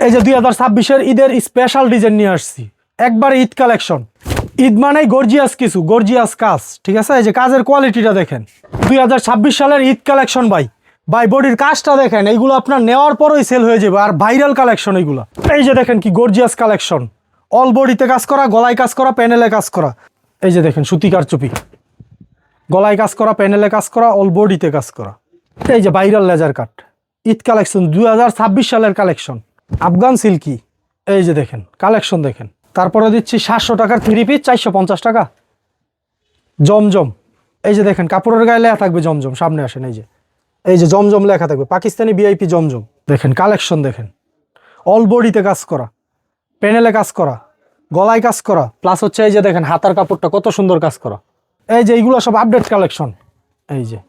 এই যে 2026-এর ঈদের স্পেশাল ডিজাইন নিয়ে আসছি, একবার ঈদ কালেকশন। ঈদ মানেই গর্জিয়াস কিছু, গর্জিয়াস কাজ, ঠিক আছে? এই যে কাজের কোয়ালিটিটা দেখেন, 2026 সালের ঈদ কালেকশন ভাই। বডির কাজটা দেখেন, এইগুলো আপনার নেওয়ার পরেই সেল হয়ে যাবে, আর ভাইরাল কালেকশন এইগুলো। এই যে দেখেন কি গর্জিয়াস কালেকশন, অল বডিতে কাজ করা, গলায় কাজ করা, প্যানেলে কাজ করা। এই যে দেখেন সুতি কারচুপি, গলায় কাজ করা, প্যানেলে কাজ করা, অল বডিতে কাজ করা। এই যে viral laser cut, Eid collection 2026 সালের কালেকশন, আফগান সিল্কি। এই যে দেখেন কালেকশন দেখেন। তারপরে দিচ্ছি 700 টাকার 3 পিস, 450 টাকা। জমজম, এই যে দেখেন কাপড়ের গায়ে লেখা থাকবে জমজম, সামনে আসেন। এই যে জমজম লেখা থাকবে, পাকিস্তানি ভিআইপি জমজম। দেখেন কালেকশন দেখেন, অল বডিতে কাজ করা, প্যানেলে কাজ করা, গলায় কাজ করা, প্লাস হচ্ছে এই যে দেখেন হাতার কাপড়টা কত সুন্দর কাজ করা। এই যে এইগুলো সব আপডেট কালেকশন। এই যে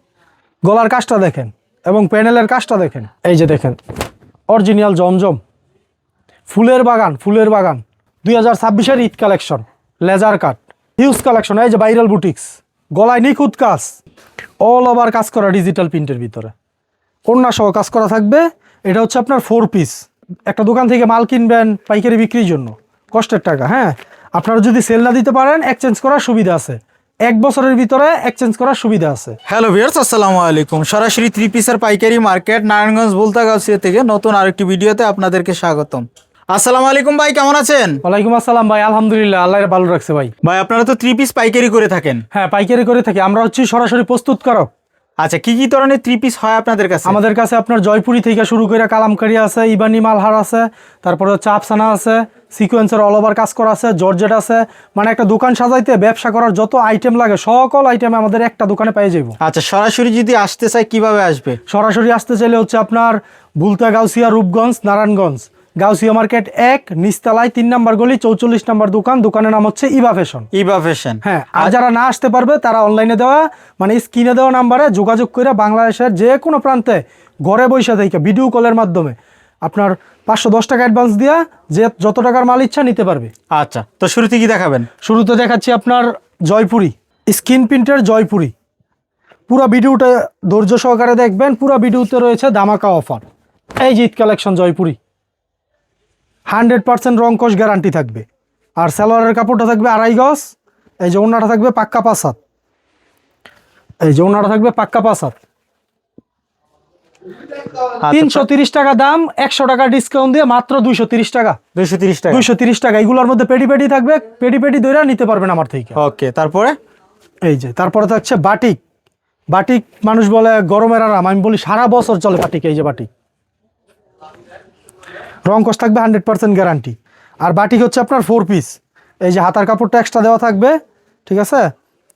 গলার কাজটা দেখেন এবং প্যানেলের কাজটা দেখেন। এই যে দেখেন অরিজিনাল জমজম, ফুলের বাগান, ফুলের বাগান 2026-এর Eid collection, laser cut, huge collection. এই যে ভাইরাল বুটিক্স, গলায় নিখুঁত কাজ, অল ওভার কাজ করা ডিজিটাল প্রিন্টের ভিতরে, ওড়না সহ কাজ করা থাকবে। এটা হচ্ছে আপনার 4 পিস। একটা দোকান থেকে মাল কিনবেন পাইকারি বিক্রির জন্য, কষ্টের টাকা। হ্যাঁ, আপনারা যদি সেল না দিতে পারেন এক্সচেঞ্জ করার সুবিধা আছে, 1 বছরের ভিতরে এক্সচেঞ্জ করার সুবিধা আছে। হ্যালো ভিউয়ার্স, আসসালামু আলাইকুম। সরাসরি 3 পিসের পাইকারি মার্কেট নারায়ণগঞ্জ বুলতাগাছিয়া থেকে নতুন আরেকটি ভিডিওতে আপনাদেরকে স্বাগতম। আসসালামু আলাইকুম ভাই, কেমন আছেন? ওয়ালাইকুম আসসালাম ভাই, আলহামদুলিল্লাহ, আল্লাহ ভালো রাখছে ভাই। ভাই আপনারা তো 3 পিস পাইকারি করে থাকেন? হ্যাঁ, পাইকারি করে থাকি। আমরা হচ্ছি সরাসরি প্রস্তুতকারক। আচ্ছা, কি কি ধরনের 3 পিস হয় আপনাদের কাছে? আমাদের কাছে আপনার জয়পুরি থেকে শুরু করে কালামকারী আছে, ইবানি মালহার আছে, তারপরে হচ্ছে আফসানা আছে, সিকোয়েন্সের অল ওভার কাজ করা আছে, জর্জেট আছে। মানে একটা দোকান সাজাইতে, ব্যবসা করার যত আইটেম লাগে সকল আইটেম আমাদের একটা দোকানে পেয়ে যাবো। আচ্ছা, সরাসরি যদি আসতে চাই কিভাবে আসবে? সরাসরি আসতে চাইলে হচ্ছে আপনার বুলতাগাছিয়া, রূপগঞ্জ, নারায়ণগঞ্জ, গাউসিয়া মার্কেট 1 নিচতলায় 3 নম্বর গলি, 44 নম্বর দোকান। দোকানের নাম হচ্ছে ইবা ফ্যাশন। ইবা ফ্যাশন। হ্যাঁ, আর যারা না আসতে পারবে তারা অনলাইনে দেওয়া, মানে স্ক্রিনে দেওয়া নাম্বারে যোগাযোগ করে বাংলাদেশের যে কোনো প্রান্তে ঘরে বসে থেকে ভিডিও কলের মাধ্যমে আপনার 510 টাকা অ্যাডভান্স দিয়া যে যত টাকার মাল ইচ্ছা নিতে পারবে। আচ্ছা, তো শুরুতে কি দেখাবেন? শুরুতে দেখাচ্ছি আপনার জয়পুরি, স্ক্রিন প্রিন্টের জয়পুরি। পুরো ভিডিওটা ধৈর্য সহকারে দেখবেন, পুরো ভিডিওতে রয়েছে ধামাকা অফার। এই যে ঈদ কালেকশন জয়পুরি, 100% রংকশ গ্যারান্টি থাকবে। আর সালোয়ারের কাপড়টা থাকবে 2.5 গজ। এই যে ওড়নাটা থাকবে পাক্কা 5 হাত। এই যে ওড়নাটা থাকবে পাক্কা 5 হাত। 330 টাকা দাম, 100 টাকা ডিসকাউন্ট দিয়ে মাত্র 230 টাকা। 230 টাকা, 230 টাকা। এগুলোর মধ্যে পেডি পেডি থাকবে, পেডি পেডি ধরে নিতে পারবেন আমার থেকে। ওকে, তারপরে? এই যে তারপরে থাকছে বাটিক। বাটিক মানুষ বলে গরমের আরাম, আমি বলি সারা বছর চলে বাটিক। এই যে বাটিক, রংকশ থাকবে 100% গ্যারান্টি। আর বাটিক হচ্ছে আপনার 4 পিস। এই যে হাতার কাপড়টা এক্সট্রা দেওয়া থাকবে, ঠিক আছে?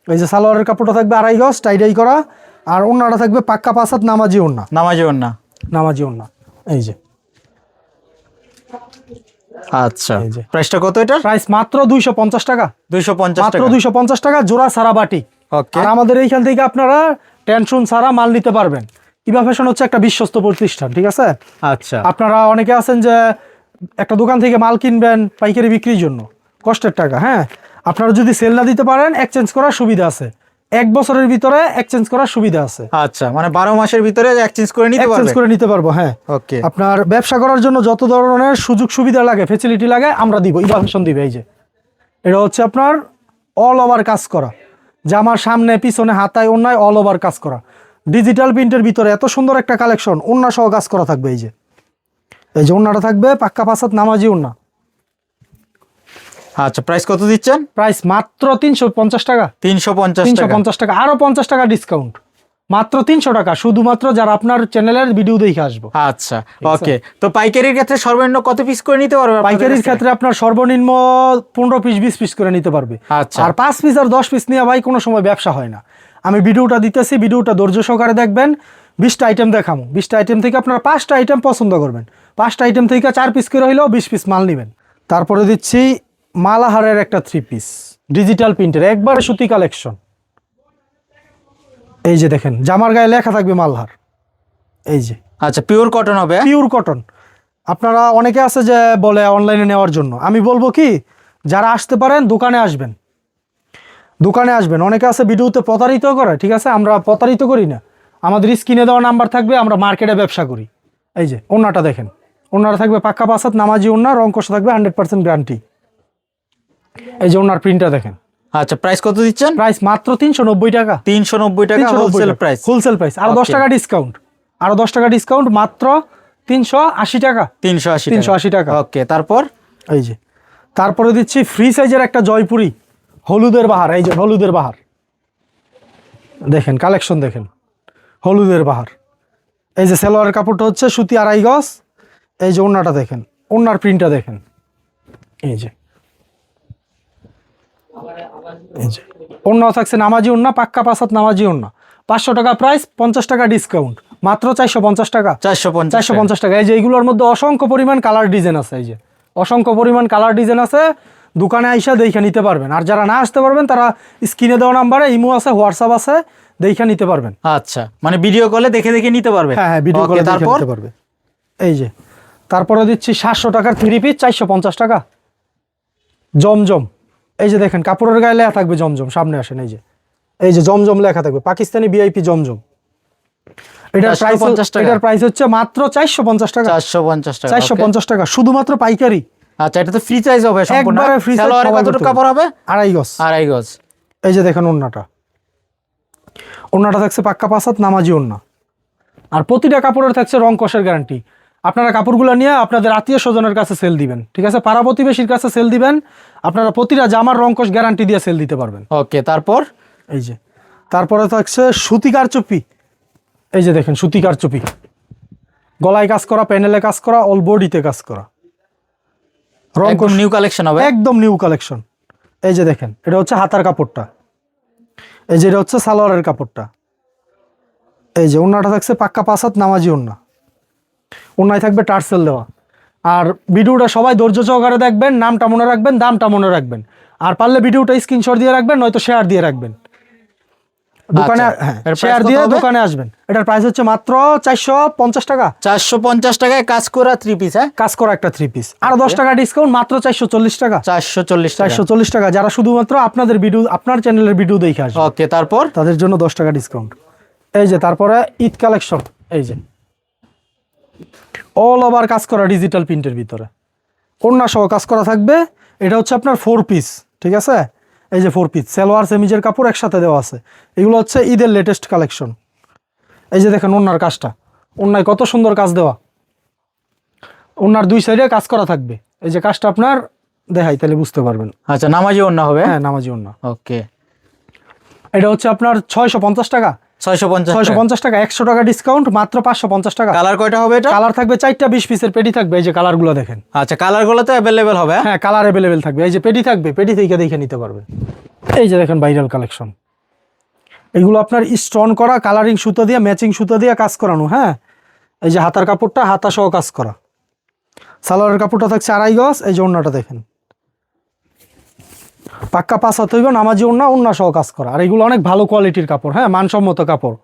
এই যে সালোয়ারের কাপড়টা থাকবে 2.5 গজ টাইডাই করা। আর ওড়নাটা থাকবে পাক্কা 5 হাত নামাজি ওড়না। নামাজি ওড়না, নামাজি ওড়না। এই যে আচ্ছা, এই যে প্রাইসটা কত এটা? প্রাইস মাত্র 250 টাকা। 250 মাত্র টাকা, 250 টাকা জোড়া সারা বাটিক। ওকে। আর আমাদের এইখান থেকে আপনারা টেনশন ছাড়া মাল নিতে পারবেন। ইবা ফ্যাশন হচ্ছে একটা বিশ্বস্ত প্রতিষ্ঠান, ঠিক আছে? আচ্ছা, আপনারা অনেকে আছেন যে একটা দোকান থেকে মাল কিনবেন পাইকারি বিক্রির জন্য, কষ্টের টাকা। হ্যাঁ, আপনারা যদি সেল না দিতে পারেন এক্সচেঞ্জ করার সুবিধা আছে, 1 বছরের ভিতরে এক্সচেঞ্জ করার সুবিধা আছে। আচ্ছা, মানে 12 মাসের ভিতরে এক্সচেঞ্জ করে নিতে পারবে? এক্সচেঞ্জ করে নিতে পারবো, হ্যাঁ। ওকে, আপনার ব্যবসা করার জন্য যত ধরনের সুযোগ সুবিধা লাগে, ফ্যাসিলিটি লাগে, আমরা দিব, ইবা ফ্যাশন দিবে। এই যে এটা হচ্ছে আপনার অল ওভার কাজ করা, জামার সামনে পিছনে হাতায় ওড়নায় অল ওভার কাজ করা, ডিজিটাল প্রিন্টের ভিতরে এত সুন্দর একটা কালেকশন। ওড়না সহ কাজ করা থাকবে। এই যে এই যে ওড়নাটা থাকবে পাক্কা 5 হাত নামাজি ওড়না। আচ্ছা, প্রাইস কত দিচ্ছেন? প্রাইস মাত্র 350 টাকা। 350 টাকা, আরো 50 টাকা ডিসকাউন্ট, মাত্র 300 টাকা, শুধুমাত্র যারা আপনার চ্যানেলের ভিডিও দেখে আসবো। আচ্ছা, ওকে। তো পাইকারির ক্ষেত্রে সর্বনিম্ন কত পিস করে নিতে পারবে? পাইকারির ক্ষেত্রে আপনার সর্বনিম্ন 15 পিস 20 পিস করে নিতে পারবে। আচ্ছা, আর 5 পিস আর 10 পিস নিয়ে ভাই কোনো সময় ব্যবসা হয় না। আমি ভিডিওটা দিতেছি, ভিডিওটা ধৈর্য সহকারে দেখবেন। 20টা আইটেম দেখাবো, 20টা আইটেম থেকে আপনারা 5টা আইটেম পছন্দ করবেন, 5টা আইটেম থেকে 4 পিস করে হইলেও 20 পিস মাল নেবেন। তারপরে দিচ্ছি মালাহারের একটা 3 পিস ডিজিটাল প্রিন্টের, একবারে সুতি কালেকশন। এই যে দেখেন জামার গায়ে লেখা থাকবে মালহার। এই যে আচ্ছা, পিওর কটন হবে? Pure cotton. আপনারা অনেকে আছে যে বলে অনলাইনে নেওয়ার জন্য, আমি বলবো কি যারা আসতে পারেন দোকানে আসবেন, দোকানে আসবেন। অনেকে আছে ভিডিওতে প্রতারিত করে, ঠিক আছে? আমরা প্রতারিত করি না, আমাদের স্ক্রিনে দেওয়া নাম্বার থাকবে, আমরা মার্কেটে ব্যবসা করি। এই যে ওড়নাটা দেখেন, ওনারা থাকবে পাক্কা পাঁচ হাত নামাজি ওনা, রং কষা থাকবে 100% গ্যারান্টি। এই যে ওনার প্রিন্টটা দেখেন। আচ্ছা, প্রাইস কত দিচ্ছেন? প্রাইস মাত্র 390 টাকা। 390 টাকা হোলসেল প্রাইস। হোলসেল প্রাইস, আরো 10 টাকা ডিসকাউন্ট, আরো 10 টাকা ডিসকাউন্ট, মাত্র 380 টাকা। 380 টাকা। ওকে, তারপর এই যে তারপরে দিচ্ছি ফ্রি সাইজের একটা জয়পুরি হলুদের বাহার। এই যে হলুদের বাহার দেখেন, কালেকশন দেখেন, হলুদের বাহার। এই যে সালোয়ারের কাপড়টা হচ্ছে সুতি 2.5 গজ। এই যে ওড়নাটা দেখেন, ওড়নার প্রিন্টটা দেখেন। এই যে ওড়নাও থাকছে নামাজি ওড়না, পাক্কা পাঁচ হাত নামাজি ওড়না। 500 টাকা প্রাইস, 50 টাকা ডিসকাউন্ট, মাত্র 450 টাকা। 450 টাকা। এই যে এইগুলোর মধ্যে অসংখ্য পরিমাণ কালার ডিজাইন আছে। এই যে অসংখ্য পরিমাণ কালার ডিজাইন আছে, দোকানে আইসা দেখে নিতে পারবেন। আর যারা না আসতে পারবেন তারা স্ক্রিনে দেওয়া নাম্বারে ইমো আছে, হোয়াটসঅ্যাপ আছে, দেখে নিতে পারবেন। আচ্ছা, মানে ভিডিও কলে দেখে দেখে নিতে পারবে। হ্যাঁ, ভিডিও কলে দেখে নিতে পারবে। এই যে তারপরে দিচ্ছি 700 টাকার 3 পিস, 450 টাকা। জমজম, এই যে দেখেন কাপড়ের গায়ে লেখা থাকবে জমজম, সামনে আসেন। এই যে জমজম লেখা থাকবে, পাকিস্তানি ভিআইপি জমজম। এটার প্রাইস হচ্ছে মাত্র 450 টাকা। 450 টাকা শুধুমাত্র পাইকারি। আচ্ছা, এটা তো ফ্রি সাইজ হবে সম্পূর্ণ। একবারে ফ্রি সাইজ। সালোয়ারে কতটুকু কাপড় হবে? 2.5 গজ। 2.5 গজ। এই যে দেখেন ওড়নাটা থাকছে পাক্কা পাঁচ হাত নামাজি ওড়না। আর প্রতিটা কাপড়ের থাকছে রং কষের গ্যারান্টি। আপনারা কাপড়গুলো নিয়ে আপনাদের আত্মীয় স্বজনের কাছে সেল দিবেন, ঠিক আছে, পাড়া প্রতিবেশীর কাছে সেল দিবেন। আপনারা প্রতিটা জামার রং কষ গ্যারান্টি দিয়ে সেল দিতে পারবেন। ওকে, তারপর এই যে তারপরে থাকছে সুতিকার চুপি। এই যে দেখেন সুতিকার চুপি, গলায় কাজ করা, প্যানেলে কাজ করা, অল বডিতে কাজ করা। রং একদম নিউ কালেকশন হবে, একদম নিউ কালেকশন। এই যে দেখেন, এটা হচ্ছে হাতার কাপড়টা। এই যে এটা হচ্ছে সালোয়ারের কাপড়টা। এই যে ওড়নাটা থাকছে পাক্কা পাঁচ হাত নামাজি ওড়না, ওড়নায় থাকবে টার্সেল দেওয়া। আর ভিডিওটা সবাই ধৈর্য সহকারে দেখবেন, নামটা মনে রাখবেন, দামটা মনে রাখবেন। আর পারলে ভিডিওটা স্ক্রিনশট দিয়ে রাখবেন, নয়তো শেয়ার দিয়ে রাখবেন দোকানে। হ্যাঁ, শেয়ার দিয়ে দোকানে আসবেন। এটার প্রাইস হচ্ছে মাত্র 450 টাকা। 450 টাকায় কাজ করা 3 পিস। হ্যাঁ, কাজ করা একটা 3 পিস, আরো 10 টাকা ডিসকাউন্ট, মাত্র 440 টাকা। 440 টাকা যারা শুধুমাত্র আপনাদের ভিডিও, আপনার চ্যানেলের ভিডিও দেখে আসবে। ওকে, তারপর তাদের জন্য 10 টাকা ডিসকাউন্ট। এই যে তারপরে ঈদ কালেকশন। এই যে অল ওভার কাজ করা ডিজিটাল প্রিন্টের ভিতরে ওড়না সহ কাজ করা থাকবে। এটা হচ্ছে আপনার 4 পিস, ঠিক আছে। এই যে 4 পিস সালোয়ার সেমিজের কাপড় একসাথে দেওয়া আছে। এগুলো হচ্ছে ঈদের লেটেস্ট কালেকশন। এই যে দেখেন ওড়নার কাজটা, ওড়নায় কত সুন্দর কাজ দেওয়া। ওড়নার 2 সাইডে কাজ করা থাকবে। এই যে কাজটা আপনার দেখাই, তাহলে বুঝতে পারবেন। আচ্ছা, নামাজি ওড়না হবে। হ্যাঁ, নামাজি ওড়না। ওকে, এটা হচ্ছে আপনার 650 টাকা। 650 টাকা, 100 টাকা ডিসকাউন্ট, মাত্র 550 টাকা। কালার কয়টা হবে এটা? কালার থাকবে 4টা 20 পিসের পেডি থাকবে। এই যে কালারগুলো দেখেন। আচ্ছা, কালারগুলো তো অ্যাভেলেবেল হবে। হ্যাঁ, কালার অ্যাভেলেবেল থাকবে। এই যে পেডি থাকবে, পেডি থেকে দেখে নিতে পারবে। এই যে দেখেন ভাইরাল কালেকশন, এগুলো আপনার স্টোন করা, কালারিং সুতা দিয়ে, ম্যাচিং সুতা দিয়ে কাজ করানো। হ্যাঁ, এই যে হাতার কাপড়টা হাতা সহ কাজ করা। সালোয়ারের কাপড়টা থাকছে 2.5 গজ। এই যে ওড়নাটা দেখেন, পাক্কা পাঁচ হাত হইব, নামাজি ওড়না, ওড়না সহ কাজ করা। আর এগুলো অনেক ভালো কোয়ালিটির কাপড়। হ্যাঁ, মানসম্মত কাপড়।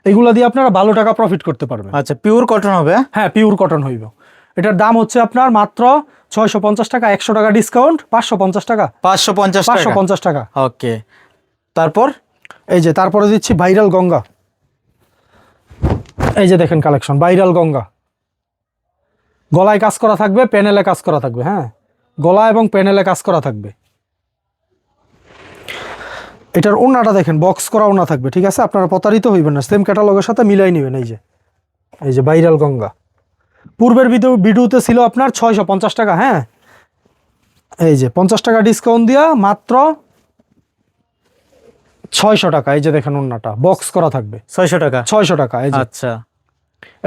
এগুলো দিয়ে আপনারা ভালো টাকা প্রফিট করতে পারবেন। আচ্ছা, পিওর কটন হবে। হ্যাঁ, পিওর কটন হইব। এটার দাম হচ্ছে আপনার মাত্র 650 টাকা, 100 টাকা ডিসকাউন্ট, 550 টাকা। 550 টাকা। ওকে, তারপর এই যে তারপরে দিচ্ছি ভাইরাল গঙ্গা। এই যে দেখেন কালেকশন, ভাইরাল গঙ্গা। গলায় কাজ করা থাকবে, প্যানেলে কাজ করা থাকবে। হ্যাঁ, গলা এবং প্যানেলে কাজ করা থাকবে। এটার ওড়নাটা দেখেন, বক্স করা ওড়না থাকবে, ঠিক আছে। আপনারা প্রতারিত হইবেন না, সেম ক্যাটালগের সাথে মিলাই নেবেন। এই যে ভাইরাল গঙ্গা। পূর্বের ভিডিওতে ছিল আপনার 650 টাকা। হ্যাঁ, এই যে 50 টাকা ডিসকাউন্ট দিয়া মাত্র 600 টাকা। এই যে দেখেন ওড়নাটা বক্স করা থাকবে, 600 টাকা। 600 টাকা। এই যে আচ্ছা,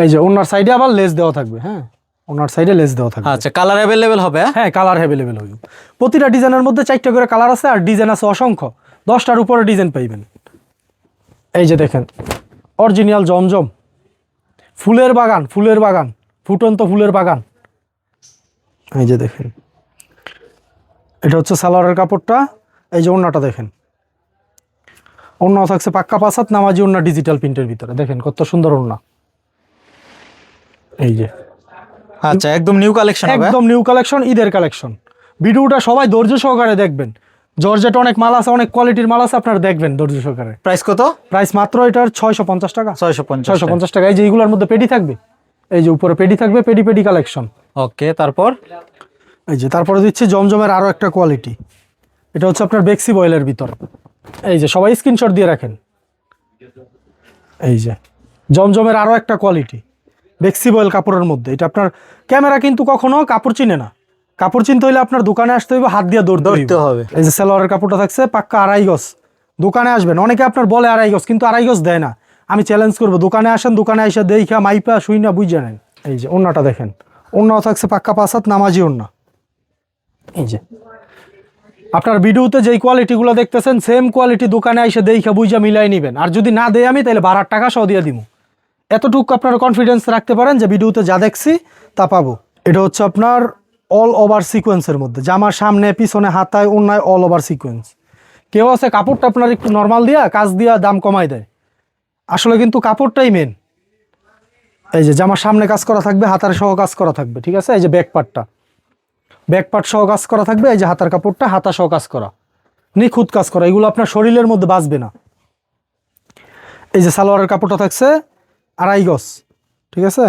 এই যে ওড়নার সাইডে আবার লেস দেওয়া থাকবে। হ্যাঁ, ওড়নার সাইডে লেস দেওয়া থাকবে। আচ্ছা, কালার অ্যাভেলেবেল হবে। হ্যাঁ, কালার অ্যাভেলেবেল হইব। প্রতিটা ডিজাইনের মধ্যে 4টা করে কালার আছে, আর ডিজাইন আছে অসংখ্য, 10টার উপরে ডিজাইন পাইবেন। এই যে দেখেন অরিজিনাল জমজম, ফুলের বাগান, ফুলের বাগান, ফুটন্ত ফুলের বাগান। এই যে দেখেন, এটা হচ্ছে সালোয়ারের কাপড়টা। এই যে ওড়নাটা দেখেন, ওড়না থাকছে পাক্কা পাঁচ হাত নামাজি ওড়না ডিজিটাল প্রিন্টের ভিতরে। দেখেন কত সুন্দর ওড়না। এই যে আচ্ছা, একদম নিউ কালেকশন হবে। একদম নিউ কালেকশন, ঈদের কালেকশন। ভিডিওটা সবাই ধৈর্য সহকারে দেখবেন। জর্জেট অনেক মাল আছে, অনেক কোয়ালিটির মাল আছে, আপনারা দেখবেন ধৈর্য সহকারে। প্রাইস কত? প্রাইস মাত্র এটার 650 টাকা। 650 650 টাকা। এই যে এইগুলোর মধ্যে পেডি থাকবে, এই যে উপরে পেডি থাকবে, পেডি কালেকশন। ওকে, তারপর এই যে তারপরে দিচ্ছি জমজমের আরো একটা কোয়ালিটি। এটা হচ্ছে আপনার বেক্সি বয়েলের ভিতর। এই যে সবাই স্ক্রিনশট দিয়ে রাখেন। এই যে জমজমের আরো একটা কোয়ালিটি বেক্সি বয়েল কাপড়ের মধ্যে। এটা আপনার ক্যামেরা কিন্তু কখনো কাপড় চিনে না। কাপড় চিনতে হইলে আপনার দোকানে আসতে হইবে, হাত দিয়ে দৌড়তে ধরতে হবে। এই যে সালোয়ারের কাপড়টা থাকছে পাক্কা 2.5 গজ। দোকানে আসবেন, অনেকে আপনার বলে 2.5 গজ, কিন্তু 2.5 গজ দেয় না। আমি চ্যালেঞ্জ করবো, দোকানে আসেন, দোকানে এসে দেইখা মাইপা শুই না বুঝে নেন। এই যে ওন্নাটা দেখেন, ওন্নাও থাকছে পাক্কা 5 হাত নামাজি ওন্না। এই যে আপনার ভিডিওতে যেই কোয়ালিটিগুলো দেখতেছেন সেম কোয়ালিটি দোকানে এসে দেইখা বুঝা মিলাই নেবেন। আর যদি না দেই আমি, তাহলে ভাড়ার টাকা সহ দিয়ে দিব। এতটুকু আপনার কনফিডেন্স রাখতে পারেন যে ভিডিওতে যা দেখছি তা পাবো। এটা হচ্ছে আপনার অল ওভার সিকোয়েন্সের মধ্যে, জামার সামনে পিছনে হাতায় ওন্নায় অল ওভার সিকোয়েন্স। কেউ আছে কাপড়টা আপনার একটু নর্মাল দিয়া কাজ দিয়া দাম কমাই দেয়, আসলে কিন্তু কাপড়টাই মেন। এই যে জামার সামনে কাজ করা থাকবে, হাতার সহ কাজ করা থাকবে, ঠিক আছে। এই যে ব্যাক পার্ট সহ কাজ করা থাকবে। এই যে হাতার কাপড়টা হাতা সহ কাজ করা, নিখুঁত কাজ করা, এগুলো আপনার শরীরের মধ্যে বাঁচবে না। এই যে সালোয়ারের কাপড়টা থাকছে 2.5 গজ, ঠিক আছে।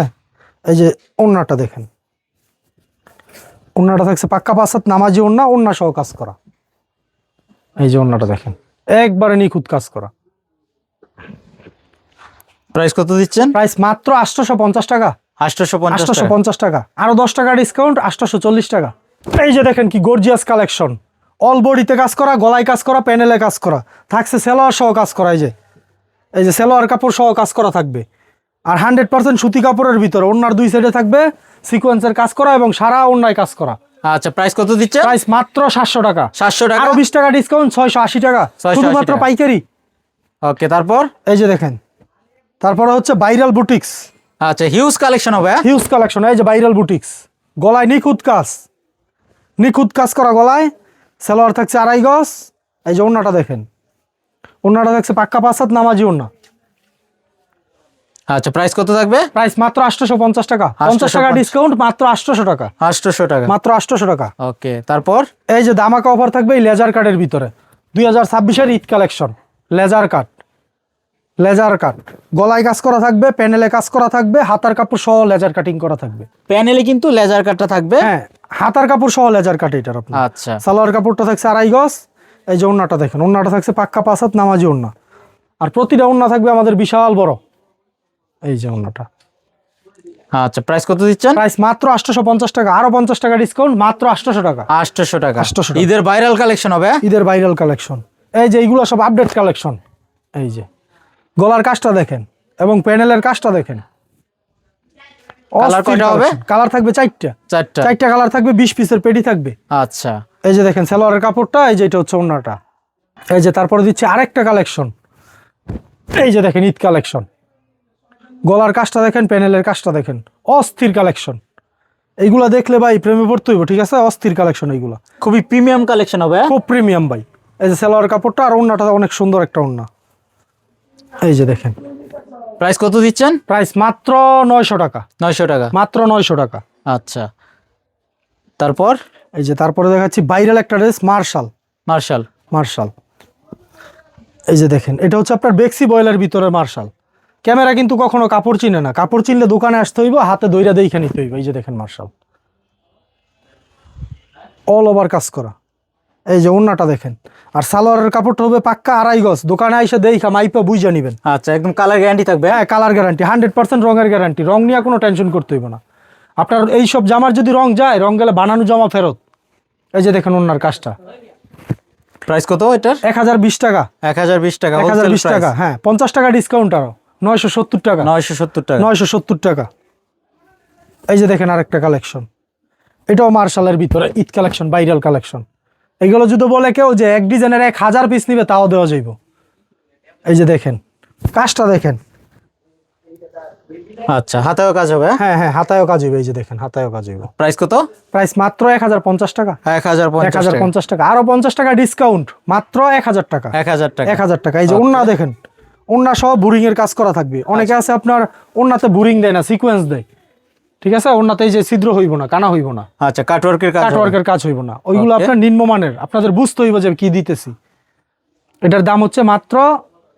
এই যে ওন্নাটা দেখেন, ওন্নাটা থাকছে পাক্কা 5 হাত নামাজি ওন্না, ওন্না সহ কাজ করা। এই যে ওন্নাটা দেখেন, একবারে নিখুঁত কাজ করা। প্রাইস কত দিচ্ছেন? প্রাইস মাত্র 850 টাকা। 850 টাকা, আরো 10 টাকা ডিসকাউন্ট, 840 টাকা। এই যে দেখেন কি গর্জিয়াস কালেকশন, অল বডিতে কাজ করা, গলায় কাজ করা, প্যানেলে কাজ করা থাকছে, সেলোয়ার সহ কাজ করা। এই যে সেলোয়ার কাপড় সহ কাজ করা থাকবে, আর 100% সুতি কাপড়ের ভিতরে। ওন্নার 2 সাইডে থাকবে সিকোয়েন্সের কাজ করা এবং সারা ওন্নায় কাজ করা। আচ্ছা, প্রাইস কত দিচ্ছেন? প্রাইস মাত্র 700 টাকা। 700 টাকা, আরো 20 টাকা ডিসকাউন্ট, 680 টাকা 680 শুধুমাত্র টাকা। পাইকারি। ওকে, তারপর এই যে দেখেন, তারপরে হচ্ছে ভাইরাল বুটিক্স, আচ্ছা হিউজ কালেকশন হবে। Huge collection. এই যে ভাইরাল বুটিক্স, গলায় নিখুঁত কাজ করা গলায়, সালোয়ার থাকছে 2.5 গজ। এই যে ওন্নাটা দেখেন, ওন্নাটা থাকছে পাক্কা 5 হাত নামাজি ওন্না। আচ্ছা, প্রাইস কত থাকবে? প্রাইস মাত্র 850 টাকা, 50 টাকা ডিসকাউন্ট, মাত্র 800 টাকা। 800 টাকা, মাত্র 800 টাকা। ওকে, তারপর এই যে দামাকা অফার থাকবে এই লেজার কাটের ভিতরে, 2026-এর ঈদ কালেকশন। লেজার কাট, গলায় কাজ করা থাকবে, প্যানেলে কাজ করা থাকবে, হাতার কাপড় সহ লেজার কাটিং করা থাকবে। প্যানেলে কিন্তু লেজার কাটটা থাকবে। হ্যাঁ, হাতার কাপড় সহ লেজার কাট এটার আপনার। আচ্ছা, সালোয়ার কাপড়টা থাকছে 2.5 গজ। এই যে ওন্নাটা দেখেন, ওন্নাটা থাকছে পাক্কা 5 হাত নামাজি ওন্না, আর প্রতিটা ওন্না থাকবে আমাদের বিশাল বড়। এই যে ওন্নাটা, আচ্ছা প্রাইস কত দিচ্ছেন? প্রাইস মাত্র 850 টাকা, আরো 50 টাকা ডিসকাউন্ট, মাত্র 800 টাকা। 800 টাকা, 800 টাকা। ঈদের ভাইরাল কালেকশন হবে। ঈদের ভাইরাল কালেকশন। এই যে এইগুলো সব আপডেট কালেকশন। এই যে গলার কাজটা দেখেন এবং প্যানেলের কাজটা দেখেন। কালার কয়টা হবে? কালার থাকবে 4টা। 4টা কালার থাকবে, 20 পিসের পেডি থাকবে। আচ্ছা, এই যে দেখেন সালোয়ারের কাপড়টা, এই যে এটা হচ্ছে ওন্নাটা। এই যে তারপরে দিচ্ছি আরেকটা কালেকশন। এই যে দেখেন ঈদ কালেকশন, গলার কাজটা দেখেন, প্যানেলের কাজটা দেখেন, অস্থির কালেকশন। এইগুলা দেখলে ভাই প্রেমে পড়তে হইব, ঠিক আছে। অস্থির কালেকশন এইগুলা, খুবই প্রিমিয়াম কালেকশন হবে। খুব প্রিমিয়াম ভাই। এই যে সালোয়ার কাপড়টা আর ওন্নাটা অনেক সুন্দর একটা ওন্না। এই যে দেখেন, প্রাইস কত দিচ্ছেন? প্রাইস মাত্র 900 টাকা। 900 টাকা, মাত্র 900 টাকা। আচ্ছা, তারপর এই যে তারপরে দেখাচ্ছি ভাইরাল একটা ড্রেস, মার্শাল। এই যে দেখেন, এটা হচ্ছে আপনার বেক্সি বয়েলের ভিতরে মার্শাল। ক্যামেরা কিন্তু কখনো কাপড় চিনে না, কাপড় চিনলে দোকানে আসতে হইব, হাতে দইরা দেখে নিতে হইব। এই যে দেখেন মার্শাল, অল ওভার কাজ করা। এই যে ওন্নাটা দেখেন, আর সালোয়ারের কাপড়টা হবে পাক্কা 2.5 গজ। দোকানে আইসা দেখা মাইপা বুঝা নিবেন। আচ্ছা, একদম কালার গ্যারান্টি থাকবে। হ্যাঁ, কালার গ্যারান্টি, 100% রঙের গ্যারান্টি। রং নিয়ে কোনো টেনশন করতে হইব না আপনার। এই সব জামার যদি রং যায়, রং গেলে বানানো জামা ফেরত। এই যে দেখেন ওন্নার কাজটা। প্রাইস কত এটার? 1020 টাকা। 1020 টাকা, 1020 টাকা। হ্যাঁ, 50 টাকা ডিসকাউন্ট, আরো 970 টাকা। 970 টাকা, 970 টাকা। এই যে দেখেন আরেকটা কালেকশন, এটাও মার্শালের ভিতরে ঈদ কালেকশন, ভাইরাল কালেকশন। এগুলো যদি বলে কেউ যে এক ডিজাইনের 1000 পিস নিবে, তাও দেওয়া যাইব। এই যে দেখেন কাজটা দেখেন। আচ্ছা, হাতেও কাজ হবে। হ্যাঁ, হাতায়ও কাজ হইবে। এই যে দেখেন হাতায়ও কাজ হইব। প্রাইস কত? প্রাইস মাত্র 1050 টাকা। 1050 টাকা, আরো 50 টাকা ডিসকাউন্ট, মাত্র 1000 টাকা। 1000 টাকা, 1000 টাকা। এই যে ওন্না দেখেন, ওন্না সহ বুরিং এর কাজ করা থাকবে। অনেকে আছে আপনার ওন্নাতে বুরিং দেয় না, সিকোয়েন্স দেয়, ঠিক আছে। ওন্নাতে এই যে ছিদ্র হইব না, কানা হইব না, আচ্ছা কাটওয়ার্কের কাজ, কাটওয়ার্কের কাজ হইব না। ওইগুলো আপনার নিম্নমানের, আপনাদের বুঝতে হইব যে কি দিতেছি। এটার দাম হচ্ছে মাত্র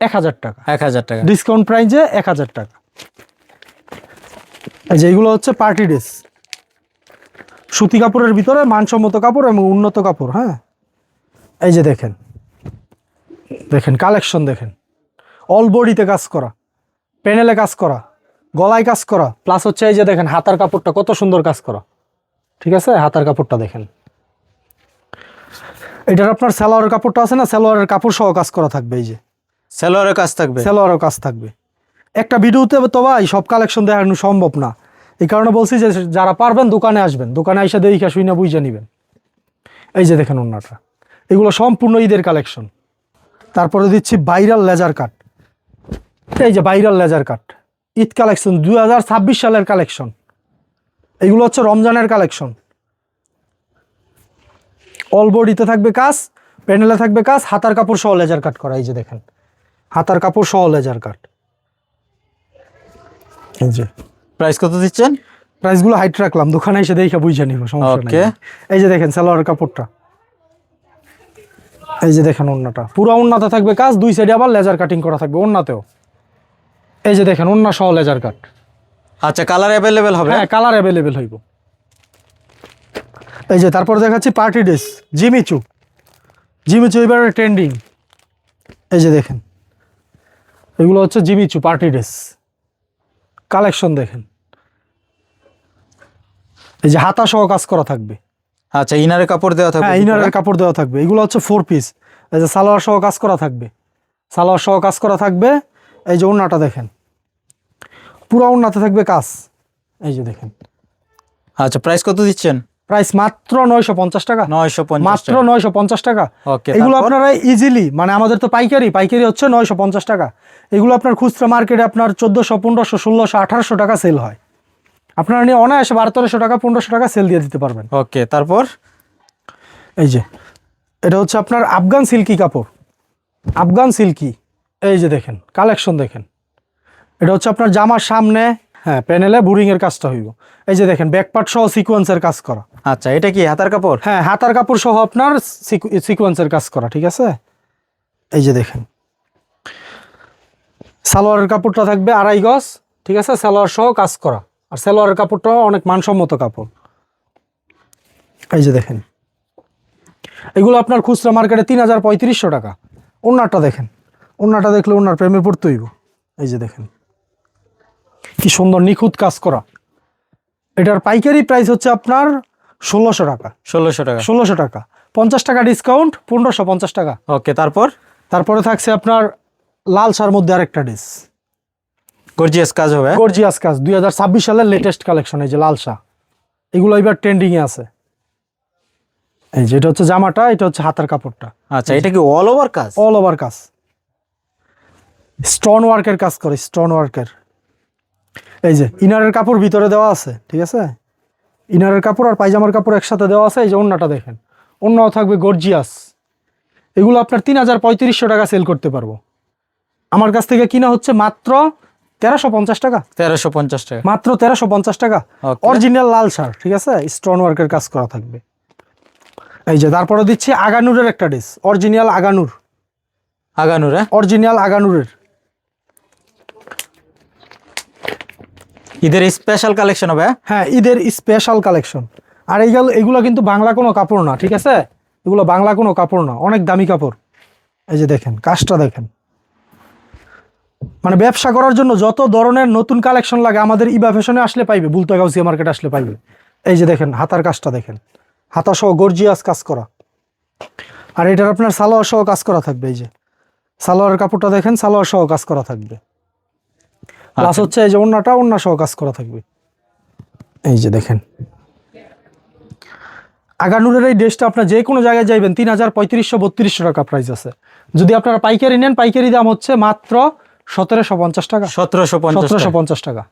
1000 টাকা। 1000 টাকা, ডিসকাউন্ট প্রাইসে 1000 টাকা। এই যে এইগুলো হচ্ছে পার্টি ড্রেস, সুতি কাপড়ের ভিতরে মানসম্মত কাপড় এবং উন্নত কাপড়। হ্যাঁ, এই যে দেখেন, দেখেন কালেকশন দেখেন, অল বডিতে কাজ করা, প্যানেলে কাজ করা, গলায় কাজ করা, প্লাস হচ্ছে এই যে দেখেন হাতার কাপড়টা কত সুন্দর কাজ করা। ঠিক আছে, হাতার কাপড়টা দেখেন। এটার আপনার সালোয়ারের কাপড়টা আছে না, সালোয়ারের কাপড় সহ কাজ করা থাকবে। এই যে সেলোয়ারের কাজ থাকবে। সালোয়ারের কাজ থাকবে। একটা ভিডিওতে তো ভাই সব কালেকশন দেখানো সম্ভব না, এই কারণে বলছি যে যারা পারবেন দোকানে আসবেন, দোকানে এসে দেখে শুই না বুঝে নেবেন। এই যে দেখেন ওন্নাটা, এগুলো সম্পূর্ণ ঈদের কালেকশন। তারপরে দিচ্ছি ভাইরাল লেজার কাট। এই যে viral laser cut Eid collection, 2026 সালের কালেকশন। এগুলো হচ্ছে রমজানের কালেকশন। অল বডিতে থাকবে কাজ, প্যানেলে থাকবে কাজ, হাতার কাপড় সহ লেজার কাট করা। এই যে দেখেন হাতার কাপড় সহ লেজার কাট। এই যে প্রাইস কত দিচ্ছেন? প্রাইসগুলো হাইট রাখলাম, দোকানে এসে দেখে বুঝে নিব, সমস্যা নেই। Okay. এই যে দেখেন সালোয়ারের কাপড়টা, এই যে দেখেন ওন্নাটা, পুরো ওন্নাতে থাকবে কাজ, দুই সাইডে আবার লেজার কাটিং করা থাকবে ওন্নাতেও। এই যে দেখেন ওন্না সহ লেজার কাট। আচ্ছা, কালার অ্যাভেলেবেল হবে? হ্যাঁ, কালার অ্যাভেলেবেল হইব। এই যে তারপর দেখাচ্ছি পার্টি ড্রেস, জিমিচু। জিমিচু এবারে ট্রেন্ডিং। এই যে দেখেন এগুলো হচ্ছে জিমিচু পার্টি ড্রেস কালেকশন। দেখেন এই যে হাতা সহ কাজ করা থাকবে। আচ্ছা, ইনারের কাপড় দেওয়া থাকবে? হ্যাঁ, ইনারের কাপড় দেওয়া থাকবে। এগুলো হচ্ছে 4 পিস। এই যে সালোয়ার সহ কাজ করা থাকবে, সালোয়ার সহ কাজ করা থাকবে। এই যে ওন্নাটা দেখেন, পুরো ওন্নাতে থাকবে কাজ। এই যে দেখেন। আচ্ছা, প্রাইস কত দিচ্ছেন? প্রাইস মাত্র 950 টাকা। 950 মাত্র 950 টাকা। ওকে, এগুলো তারপর? আপনারা ইজিলি, মানে আমাদের তো পাইকারি হচ্ছে 950 টাকা। এগুলো আপনার খুচরা মার্কেটে আপনার 1400, 1500, 1600, 1800 টাকা সেল হয়। আপনারা নিয়ে অনায়াসে 1200 টাকা, 1500 টাকা সেল দিয়ে দিতে পারবেন। ওকে, তারপর? এই যে এটা হচ্ছে আপনার আফগান সিল্কি কাপড়, আফগান সিল্কি। এই যে দেখেন কালেকশন দেখেন। এটা হচ্ছে আপনার জামার সামনে, হ্যাঁ, প্যানেলে বুরিং এর কাজটা হইব। এই যে দেখেন ব্যাকপার্ট সহ সিকোয়েন্সের কাজ করা। আচ্ছা, এটা কি হাতার কাপড়? হ্যাঁ, হাতার কাপড় সহ আপনার সিকোয়েন্সের কাজ করা। ঠিক আছে, এই যে দেখেন সালোয়ারের কাপড়টা থাকবে 2.5 গজ। ঠিক আছে, সালোয়ার সহ কাজ করা, আর সালোয়ারের কাপড়টাও অনেক মানসম্মত কাপড়। এই যে দেখেন এগুলো আপনার খুচরা মার্কেটে 3300 টাকা। ওন্নাটা দেখেন, ওন্নাটা দেখলে ওন্নার প্রেমে পড়তে হইব। এই যে দেখেন কি সুন্দর নিখুঁত কাজ করা। এটার পাইকারি প্রাইস হচ্ছে আপনার 1600 টাকা। 1600 টাকা। 1600 টাকা, 50 টাকা ডিসকাউন্ট, 1550 টাকা। ওকে, তারপর? তারপরে থাকছে আপনার লাল শার মধ্যে আরেকটা ড্রেস, গর্জিয়াস কাজ হবে? গর্জিয়াস কাজ, 2026 সালের লেটেস্ট কালেকশন। এই যে লাল শাহ, এগুলো এবার ট্রেন্ডিং এ আছে। এই যে এটা হচ্ছে জামাটা, এটা হচ্ছে হাতার কাপড়টা। আচ্ছা, এটা কি অল ওভার কাজ? অল ওভার কাজ, স্টোন ওয়ার্কের কাজ করে, স্টোন ওয়ার্কের। এই যে ইনারের কাপড় ভিতরে দেওয়া আছে। ঠিক আছে, ইনারের কাপড় আর পায়জামার কাপড় একসাথে দেওয়া আছে। এই যে ওন্নাটা দেখেন, ওন্নাও থাকবে গর্জিয়াস। এগুলো আপনার 3500 টাকা সেল করতে পারবো। আমার কাছ থেকে কিনা হচ্ছে মাত্র 1350 টাকা। 1350 টাকা। মাত্র 1350 টাকা। Okay. অরিজিনাল লাল শার্ট। ঠিক আছে, স্টোন ওয়ার্কের কাজ করা থাকবে। এই যে তারপরে দিচ্ছি আগানুরের একটা ড্রেস, অরিজিনাল আগানুর। আগানুর? হ্যাঁ, অরিজিনাল আগানুরের। ঈদের স্পেশাল কালেকশন হবে? হ্যাঁ, ঈদের স্পেশাল কালেকশন। আর এগুলো কিন্তু বাংলা কোনো কাপড় না। ঠিক আছে, এগুলো বাংলা কোনো কাপড় না, অনেক দামি কাপড়। এই যে দেখেন কাজটা দেখেন, মানে ব্যবসা করার জন্য যত ধরনের নতুন কালেকশন লাগে আমাদের ইবা ফ্যাশনে আসলে পাইবে, বুলতা গাউসিয়া মার্কেট আসলে পাইবে। এই যে দেখেন হাতার কাজটা দেখেন, হাতা সহ গর্জিয়াস কাজ করা। আর এটার আপনার সালোয়ার সহ কাজ করা থাকবে। এই যে সালোয়ারের কাপড়টা দেখেন, সালোয়ার সহ কাজ করা থাকবে। প্লাস হচ্ছে এই যে ওন্নাটা, ওন্না সহ কাজ করা থাকবে। এই যে দেখেন আগানুরের এই ড্রেসটা আপনার যে কোনো জায়গায় যাইবেন 3500, 3200 টাকা প্রাইস আছে। যদি আপনারা পাইকারি নেন, পাইকারি দাম হচ্ছে মাত্র 1750 টাকা। 1750 টাকা। 1750 টাকা।